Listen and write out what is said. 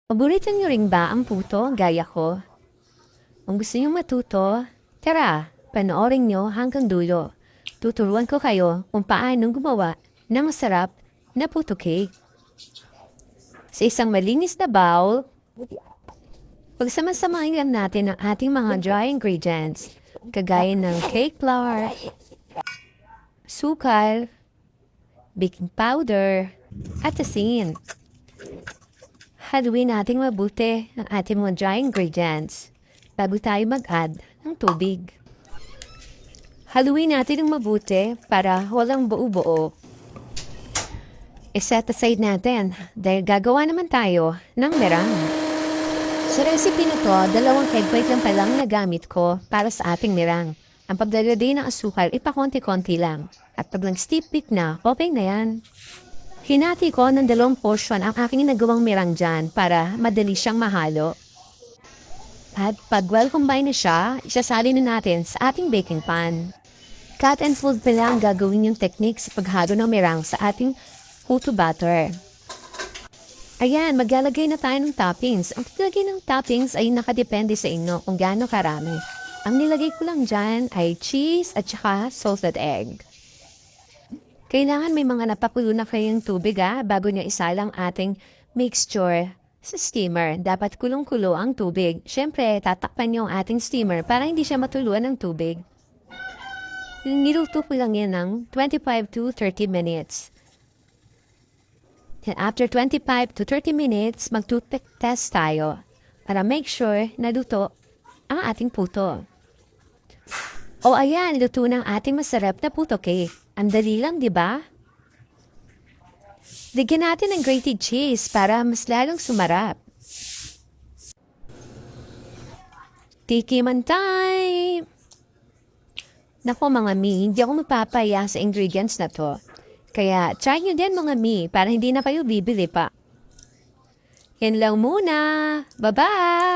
Paborito niyo rin ba ang puto gaya ko? Kung gusto niyo matuto, tara, panoorin niyo hanggang dulo. Tuturuan ko kayo kung paano gumawa ng masarap na puto cake. Sa isang malinis na bowl, pagsamasamahin lang natin ang ating mga dry ingredients, kagaya ng cake flour, sukal, baking powder, at asin. Haluin natin mabuti ang ating mga dry ingredients bago tayo mag-add ng tubig. Haluin natin ng mabuti para walang buo-buo. I-set aside natin dahil gagawa naman tayo ng merang. Sa recipe na to, 2 egg white lang palang nagamit ko para sa ating merang. Ang paglalagay ng asukal, ipakonti-konti lang. At pag nag-steep bit na, okay na yan. Hinati ko ng 2 portion ang aking nagawang merang dyan para madali siyang mahalo. At pag well combine na siya, isasali na natin sa ating baking pan. Cut and fold pa lang gagawin yung technique sa paghalo ng merang sa ating puto batter. Ayan, maglalagay na tayo ng toppings. Ang paglagay ng toppings ay nakadepende sa inyo kung gaano karami. Ang nilagay ko lang dyan ay cheese at saka salted egg. Kailangan may mga napakulo na kayong tubig bago niya isalang ating mixture sa steamer. Dapat kulong-kulo ang tubig. Siyempre, tatakpan niyo ang ating steamer para hindi siya matuluan ng tubig. Niluto ko lang yan ng 25 to 30 minutes. And after 25 to 30 minutes, mag-toothpick test tayo para make sure na luto ang ating puto. O ayan, luto ng ating masarap na puto cake. Ang dali lang, di ba? Lagyan natin ng grated cheese para mas lalong sumarap. Tikiman time! Nako mga mi, hindi ako magpapaya sa ingredients na to. Kaya try nyo din mga mi para hindi na kayo bibili pa. Yan lang muna. Bye-bye!